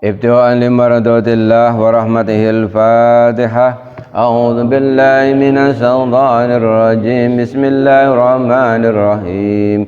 ابتغاء لمرضات الله ورحمته الفاتحة. أعوذ بالله من الشيطان الرجيم. بسم الله الرحمن الرحيم.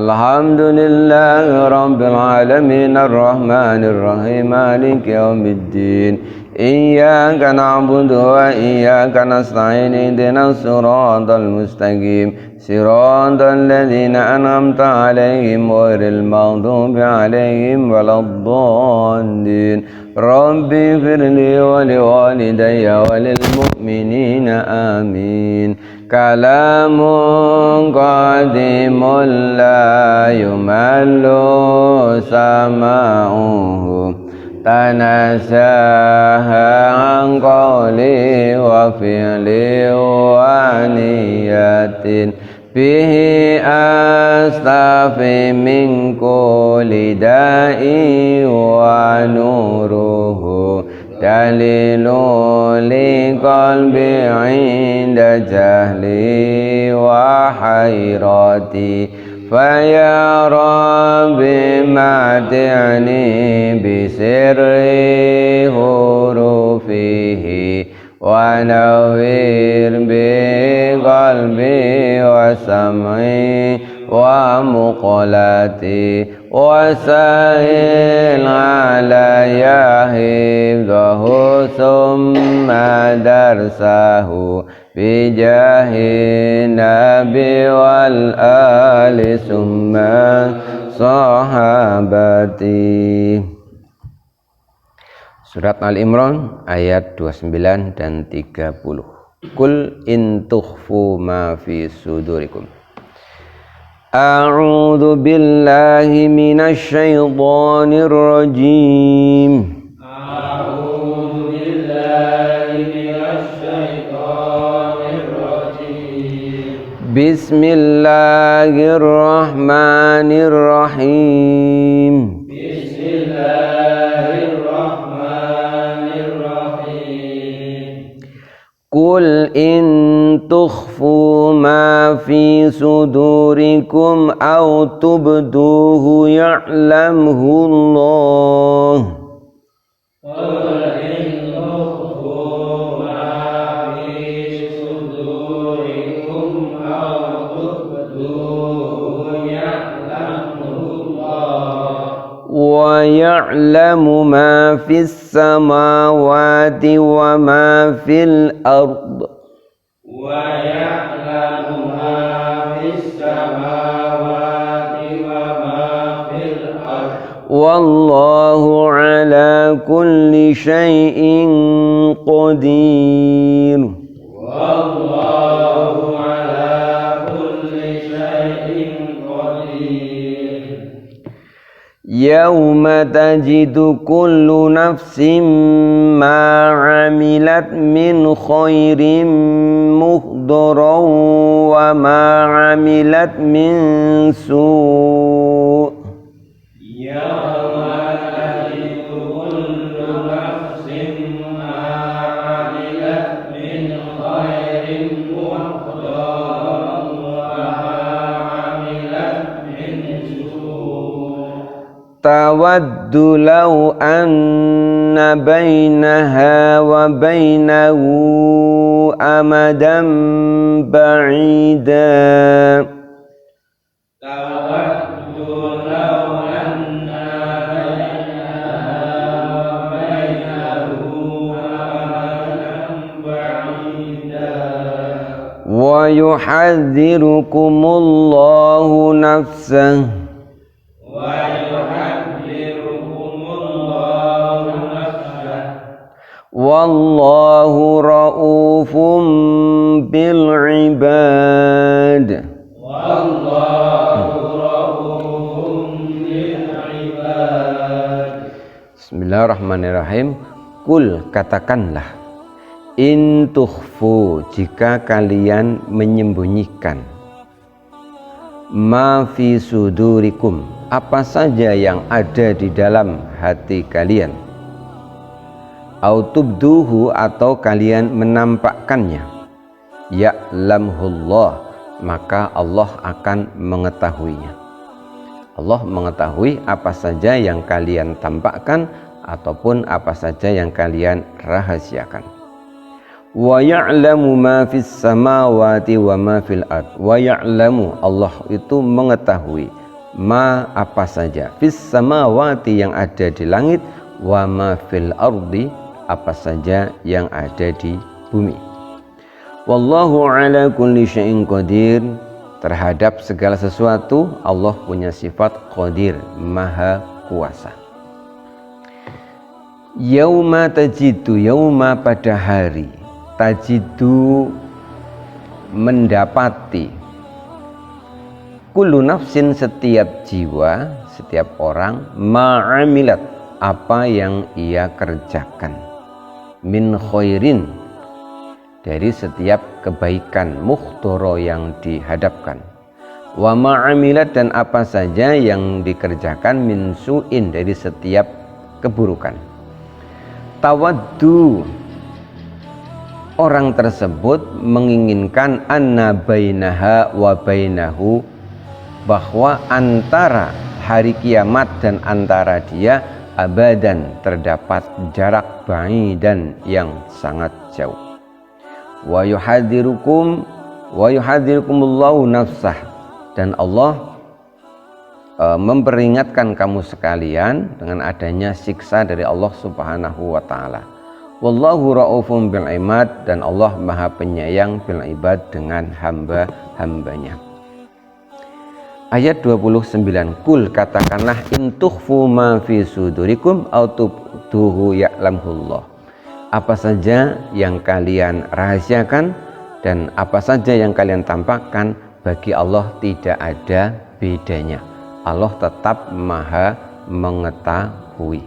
الحمد لله رب العالمين الرحمن الرحيم مالك يوم الدين. إياك نعبد وإياك نستعين اهدنا الصراط المستقيم صراط الذين أنعمت عليهم غير المغضوب عليهم ولا الضالين. رب اغفر لي ولوالدي وللمؤمنين آمين. كلام قديم لا يمل سماعه تنزه عن قولي وفعلي ونية به أستفي من كل داء ونوره دليل لقلبي عند جهلي وحيرتي. فيا رب متعني بسر حروفه ونوّر بقلبي وسمعي ومقلتي وسهل علي حفظه ثم درسه بجاه النبي والآل ثم sahabati. Surat Al-Imran ayat 29 dan 30. Kul in tukhfu ma fi sudurikum. A'udzu billahi minasy syaithanir rajim. A'udzu billahi minasy syaithanir rajim. Bismillahirrahmanirrahim. Qul in tukhfu ma fi sudurikum aw tubduhu ya'lamhu Allah. Qul in tukhfu ma fi sudurikum aw tubduhu ya'lamhu Allah. Wa ya'lamu ma fis samawati wa ma fil ard. Wa ya'lamu ma fis samawati wa ma fil ard. Wallahu ala kulli syai'in qadir. Wallahu ala kulli syai'in qadir. Yauma tajidu kullu nafsin ma 'amilat min khairin muhdaran wa ma 'amilat min su'. Yauma tajidu kullu nafsin ma 'amilat min khairin muhdaran wa ma 'amilat min su'. Tawaddu law anna bainaha wa bainahu amadan ba'ida. Tawaddu law anna bainaha wa bainahu amadan ba'ida. Wa yuhadzirukumullahu nafsah. Wallahu ra'ufum bil ibad. Wallahu ra'ufum bil ibad. Bismillahirrahmanirrahim. Kul, katakanlah, in tukhfu, jika kalian menyembunyikan, ma fi sudurikum, apa saja yang ada di dalam hati kalian, au tubduhu, atau kalian menampakkannya, ya'lamhullah, maka Allah akan mengetahuinya. Allah mengetahui apa saja yang kalian tampakkan, ataupun apa saja yang kalian rahasiakan. Wa ya'lamu ma fis samawati wa ma fil ard. Wa ya'lamu, Allah itu mengetahui ma apa saja fis samawati yang ada di langit, wa ma fil ardi apa saja yang ada di bumi. Wallahu ala kulli syai'in qadir. Terhadap segala sesuatu Allah punya sifat qadir, maha kuasa. Yauma tajidu, yauma pada hari, tajidu mendapati, kullu nafsin setiap jiwa, setiap orang, ma'amilat apa yang ia kerjakan, min khairin dari setiap kebaikan, muhtoro yang dihadapkan, wa ma'amilat dan apa saja yang dikerjakan, min su'in dari setiap keburukan. Tawaddu, orang tersebut menginginkan anna bainaha wa bainahu, bahwa antara hari kiamat dan antara dia abadan terdapat jarak ba'idan yang sangat jauh. Wa yuhadzirukumullahu nafsah, dan Allah memperingatkan kamu sekalian dengan adanya siksa dari Allah Subhanahu wa taala. Wallahu raufum bil ibad, dan Allah Maha Penyayang bil ibad dengan hamba-hambanya. Ayat 29, kul katakanlah, in tukhfu ma fi sudurikum aw tubduhu ya'lamullah. Apa saja yang kalian rahasiakan dan apa saja yang kalian tampakkan, bagi Allah tidak ada bedanya. Allah tetap Maha mengetahui,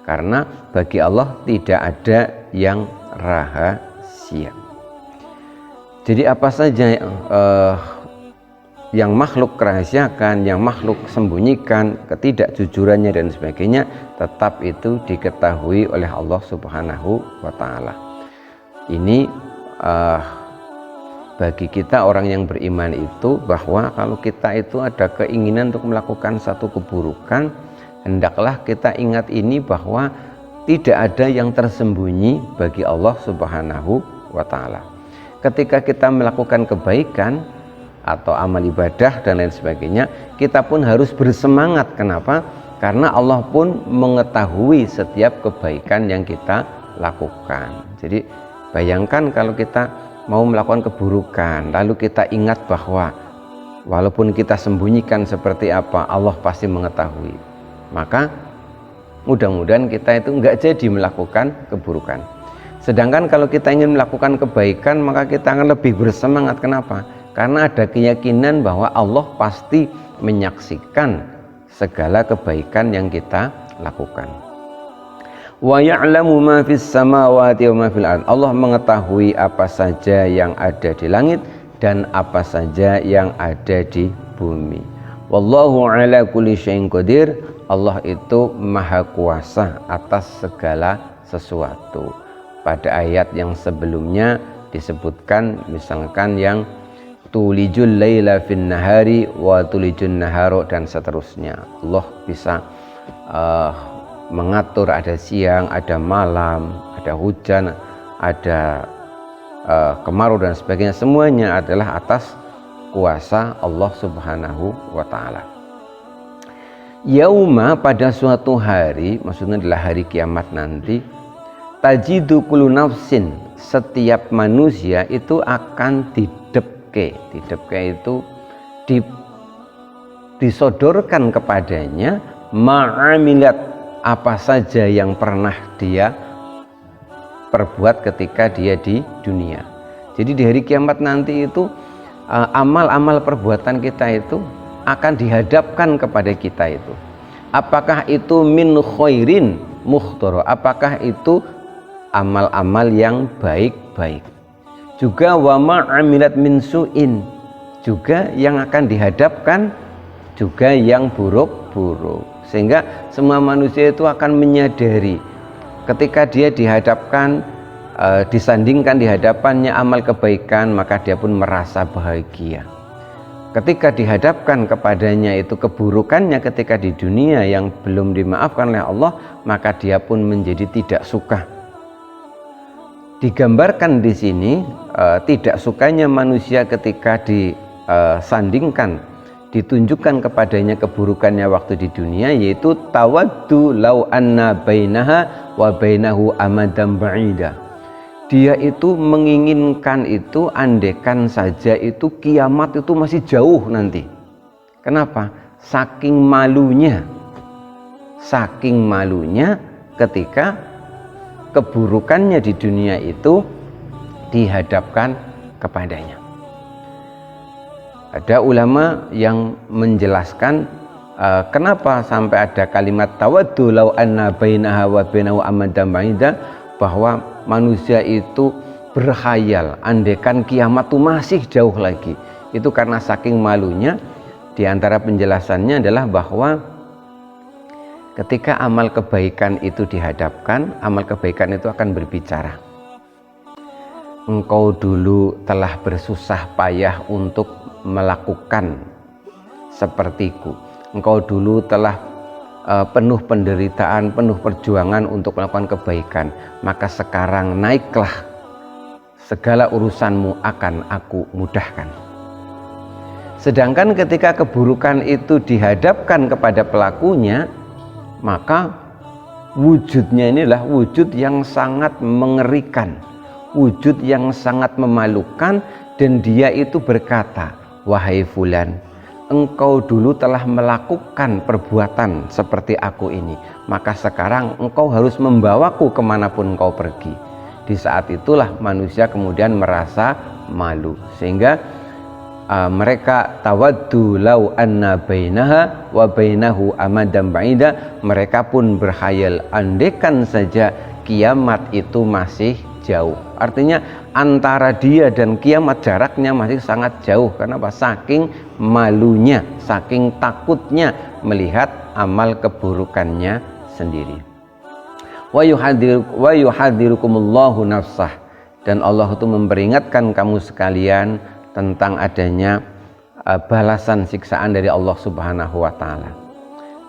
karena bagi Allah tidak ada yang rahasia. Jadi apa saja yang makhluk rahasiakan, yang makhluk sembunyikan, ketidakjujurannya dan sebagainya, tetap itu diketahui oleh Allah Subhanahu wa taala. Ini bagi kita orang yang beriman itu, bahwa kalau kita itu ada keinginan untuk melakukan satu keburukan, hendaklah kita ingat ini, bahwa tidak ada yang tersembunyi bagi Allah Subhanahu wa taala. Ketika kita melakukan kebaikan atau amal ibadah dan lain sebagainya, kita pun harus bersemangat. Kenapa? Karena Allah pun mengetahui setiap kebaikan yang kita lakukan. Jadi bayangkan kalau kita mau melakukan keburukan, lalu kita ingat bahwa walaupun kita sembunyikan seperti apa, Allah pasti mengetahui. Maka mudah-mudahan kita itu enggak jadi melakukan keburukan. Sedangkan kalau kita ingin melakukan kebaikan, maka kita akan lebih bersemangat. Kenapa? Karena ada keyakinan bahwa Allah pasti menyaksikan segala kebaikan yang kita lakukan. Wa ya'lamu ma fis samawati wa ma fil ard. Allah mengetahui apa saja yang ada di langit dan apa saja yang ada di bumi. Wallahu ala kulli syai'in qadir. Allah itu maha kuasa atas segala sesuatu. Pada ayat yang sebelumnya disebutkan, misalkan yang tulijul laila fin nahari wa tulijun naharo dan seterusnya. Allah bisa mengatur ada siang, ada malam, ada hujan, ada kemarau dan sebagainya. Semuanya adalah atas kuasa Allah Subhanahu wa taala. Yauma, pada suatu hari, maksudnya adalah hari kiamat nanti, tajidu kullu nafsin, setiap manusia itu akan didebke itu disodorkan kepadanya ma'amilat, apa saja yang pernah dia perbuat ketika dia di dunia. Jadi di hari kiamat nanti itu amal-amal perbuatan kita itu akan dihadapkan kepada kita itu. Apakah itu min khairin muhtoro, apakah itu amal-amal yang baik-baik. Juga wa ma'amilat min su'in, juga yang akan dihadapkan juga yang buruk-buruk. Sehingga semua manusia itu akan menyadari ketika dia dihadapkan, disandingkan di hadapannya amal kebaikan, maka dia pun merasa bahagia. ketika dihadapkan kepadanya itu keburukannya ketika di dunia yang belum dimaafkan oleh Allah, maka dia pun menjadi tidak suka. Digambarkan di sini tidak sukanya manusia ketika disandingkan, ditunjukkan kepadanya keburukannya waktu di dunia, yaitu tawaddu law anna bainaha wa bainahu amadan ba'ida. Dia itu menginginkan itu andekan saja itu kiamat itu masih jauh nanti. Kenapa? Saking malunya ketika keburukannya di dunia itu dihadapkan kepadanya. Ada ulama yang menjelaskan kenapa sampai ada kalimat tawaddu law anna bainaha wa bainahu amadan ba'ida, bahwa manusia itu berkhayal andekan kiamat itu masih jauh lagi. Itu karena saking malunya. Di antara penjelasannya adalah bahwa ketika amal kebaikan itu dihadapkan, amal kebaikan itu akan berbicara. Engkau dulu telah bersusah payah untuk melakukan sepertiku. Engkau dulu telah penuh penderitaan, penuh perjuangan untuk melakukan kebaikan, maka sekarang naiklah, segala urusanmu akan aku mudahkan. Sedangkan ketika keburukan itu dihadapkan kepada pelakunya, maka wujudnya inilah wujud yang sangat mengerikan, wujud yang sangat memalukan, dan dia itu berkata, wahai fulan, engkau dulu telah melakukan perbuatan seperti aku ini, maka sekarang engkau harus membawaku kemanapun engkau pergi. Di saat itulah manusia kemudian merasa malu, sehingga mereka tawaddu law anna bainaha wa bainahu amadan ba'ida, mereka pun berkhayal andekan saja kiamat itu masih jauh. Artinya antara dia dan kiamat jaraknya masih sangat jauh. Kenapa? Saking malunya, saking takutnya melihat amal keburukannya sendiri. Wa yuhadzirukumullahu nafsah, dan Allah itu memperingatkan kamu sekalian tentang adanya balasan siksaan dari Allah Subhanahu wa taala.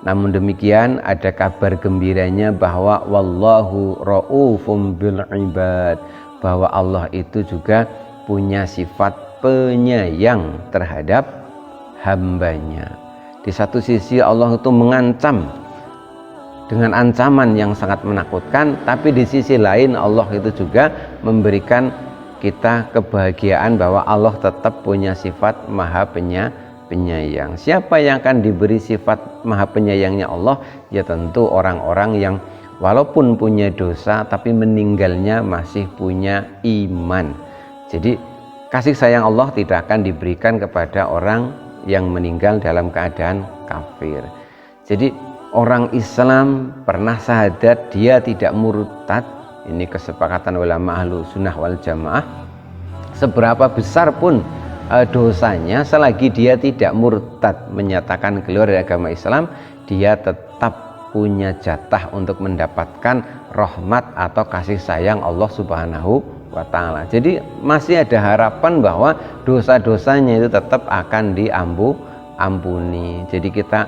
Namun demikian ada kabar gembiranya bahwa wallahu raufum bil ibad, bahwa Allah itu juga punya sifat penyayang terhadap hambanya. Di satu sisi Allah itu mengancam dengan ancaman yang sangat menakutkan, tapi di sisi lain Allah itu juga memberikan kita kebahagiaan bahwa Allah tetap punya sifat maha penyayang. Siapa yang akan diberi sifat maha penyayangnya Allah? Ya tentu orang-orang yang walaupun punya dosa tapi meninggalnya masih punya iman. Jadi kasih sayang Allah tidak akan diberikan kepada orang yang meninggal dalam keadaan kafir. Jadi orang Islam pernah syahadat, dia tidak murtad. Ini kesepakatan ulama ahlu sunnah wal jamaah. Seberapa besar pun dosanya, selagi dia tidak murtad menyatakan keluar dari agama Islam, dia tetap punya jatah untuk mendapatkan rahmat atau kasih sayang Allah Subhanahu wa ta'ala. Jadi masih ada harapan bahwa dosa-dosanya itu tetap akan diampuni. Jadi kita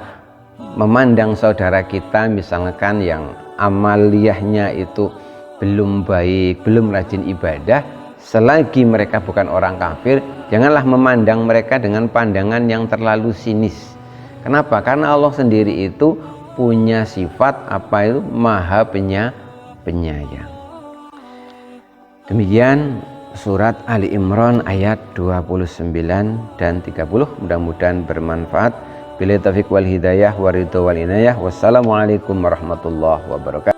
memandang saudara kita misalkan yang amaliyahnya itu belum baik, belum rajin ibadah, selagi mereka bukan orang kafir, janganlah memandang mereka dengan pandangan yang terlalu sinis. Kenapa? Karena Allah sendiri itu punya sifat apa itu? Maha penyayang. Demikian surat Ali Imran ayat 29 dan 30. Mudah-mudahan bermanfaat. Billahi taufiq wal hidayah wa ridho wal inayah. Wassalamualaikum warahmatullahi wabarakatuh.